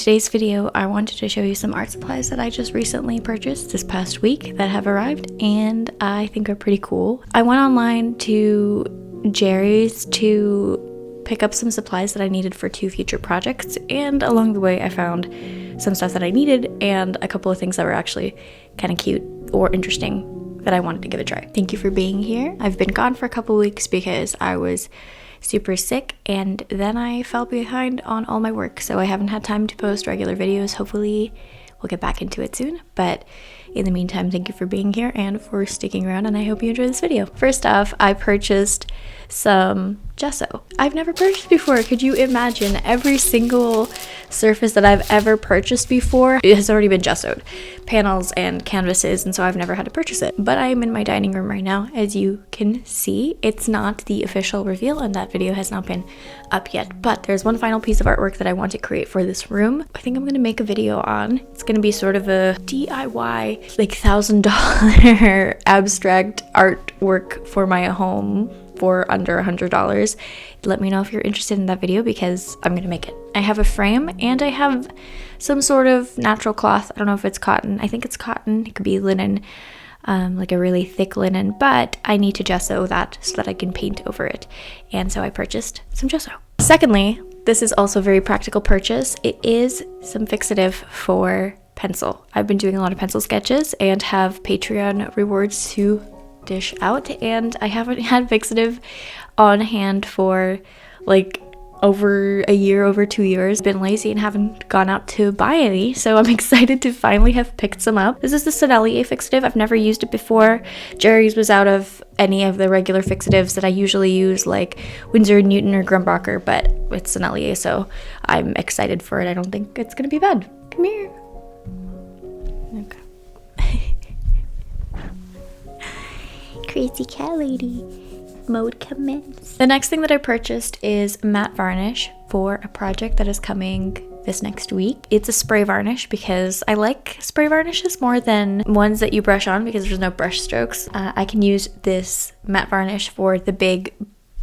today's video, I wanted to show you some art supplies that I just recently purchased this past week that have arrived and I think are pretty cool. I went online to Jerry's to pick up some supplies that I needed for 2 future projects, and along the way I found some stuff that I needed and a couple of things that were actually kind of cute or interesting that I wanted to give a try. Thank you for being here. I've been gone for a couple weeks because I was super sick and then I fell behind on all my work, so I haven't had time to post regular videos. Hopefully we'll get back into it soon, but in the meantime, thank you for being here and for sticking around, and I hope you enjoy this video. First off, I purchased some gesso. I've never purchased before. Could you imagine? Every single surface that I've ever purchased before, it has already been gessoed. Panels and canvases, and so I've never had to purchase it. But I am in my dining room right now, as you can see. It's not the official reveal, and that video has not been up yet. But there's one final piece of artwork that I want to create for this room. I think I'm gonna make a video on. It's gonna be sort of a DIY, like $1,000 abstract artwork for my home for under $100. Let me know if you're interested in that video because I'm gonna make it. I have a frame and I have some sort of natural cloth. I don't know if it's cotton. I think it's cotton. It could be linen, like a really thick linen, but I need to gesso that so that I can paint over it. And so I purchased some gesso. Secondly, this is also a very practical purchase. It is some fixative for pencil. I've been doing a lot of pencil sketches and have Patreon rewards to dish out, and I haven't had fixative on hand for like over a year, over 2 years. Been lazy and haven't gone out to buy any, so I'm excited to finally have picked some up. This is the Sennelier fixative. I've never used it before. Jerry's was out of any of the regular fixatives that I usually use, like Winsor & Newton or Grumbacher, but it's Sennelier, so I'm excited for it. I don't think it's gonna be bad. Come here. Okay. Crazy cat lady. Mode commence. The next thing that I purchased is matte varnish for a project that is coming this next week. It's a spray varnish because I like spray varnishes more than ones that you brush on because there's no brush strokes. I can use this matte varnish for the big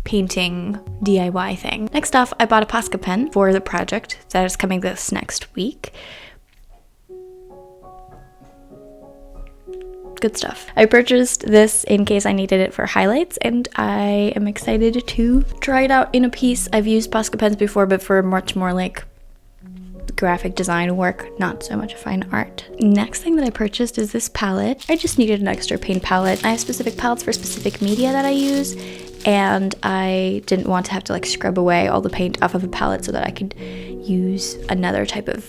painting DIY thing. Next off, I bought a Posca pen for the project that is coming this next week. Good stuff. I purchased this in case I needed it for highlights, and I am excited to try it out in a piece. I've used Posca pens before, but for much more like graphic design work, not so much fine art. Next thing that I purchased is this palette. I just needed an extra paint palette. I have specific palettes for specific media that I use, and I didn't want to have to like scrub away all the paint off of a palette so that I could use another type of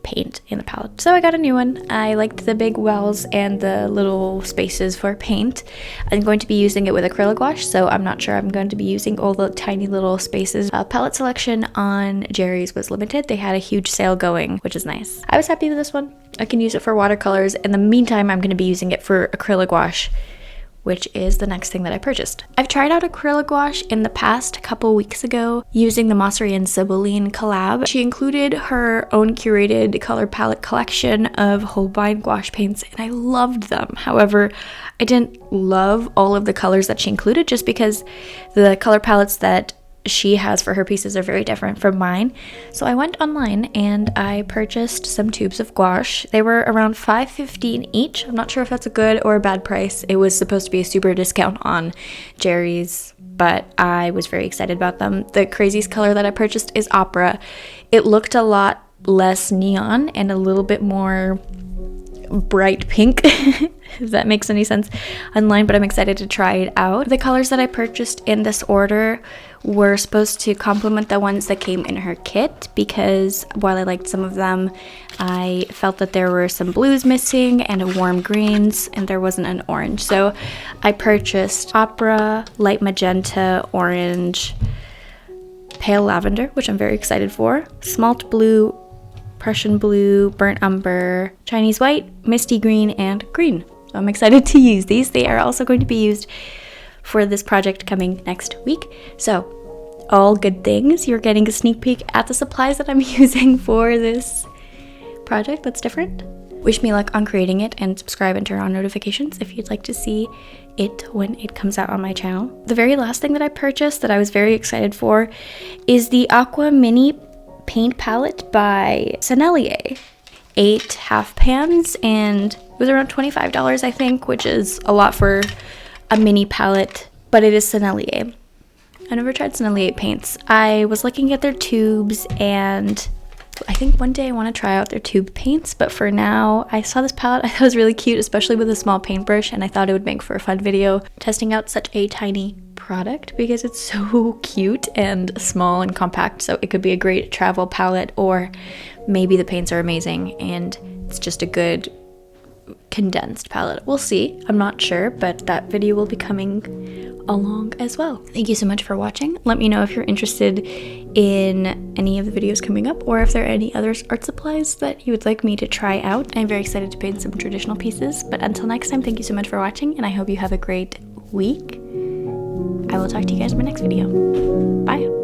paint in the palette. So I got a new one. I liked the big wells and the little spaces for paint. I'm going to be using it with acrylic gouache, so I'm not sure I'm going to be using all the tiny little spaces. Palette selection on Jerry's was limited. They had a huge sale going, which is nice. I was happy with this one. I can use it for watercolors. In the meantime, I'm going to be using it for acrylic gouache, which is the next thing that I purchased. I've tried out acrylic gouache in the past couple weeks ago using the Mosseri and Sibylline collab. She included her own curated color palette collection of Holbein gouache paints, and I loved them. However, I didn't love all of the colors that she included just because the color palettes that she has for her pieces are very different from mine. So I went online and I purchased some tubes of gouache. They were around $5.15 each. I'm not sure if that's a good or a bad price. It was supposed to be a super discount on Jerry's, but I was very excited about them. The craziest color that I purchased is Opera. It looked a lot less neon and a little bit more bright pink, if that makes any sense online, but I'm excited to try it out. The colors that I purchased in this order were supposed to complement the ones that came in her kit because while I liked some of them, I felt that there were some blues missing and a warm greens, and there wasn't an orange. So I purchased Opera, light magenta, orange, pale lavender, which I'm very excited for, smalt blue, Prussian blue, burnt umber, Chinese white, misty green, and green. So I'm excited to use these. They are also going to be used for this project coming next week. So all good things. You're getting a sneak peek at the supplies that I'm using for this project that's different. Wish me luck on creating it, and subscribe and turn on notifications if you'd like to see it when it comes out on my channel. The very last thing that I purchased that I was very excited for is the Aqua Mini paint palette by Sennelier. 8 half pans, and it was around $25, I think, which is a lot for a mini palette, but it is Sennelier. I never tried Sennelier paints. I was looking at their tubes, and I think one day I want to try out their tube paints, but for now, I saw this palette. I thought it was really cute, especially with a small paintbrush, and I thought it would make for a fun video testing out such a tiny product because it's so cute and small and compact. So it could be a great travel palette, or maybe the paints are amazing and it's just a good condensed palette. We'll see. I'm not sure, but that video will be coming along as well. Thank you so much for watching. Let me know if you're interested in any of the videos coming up, or if there are any other art supplies that you would like me to try out. I'm very excited to paint some traditional pieces, but until next time, thank you so much for watching, and I hope you have a great week. I will talk to you guys in my next video. Bye.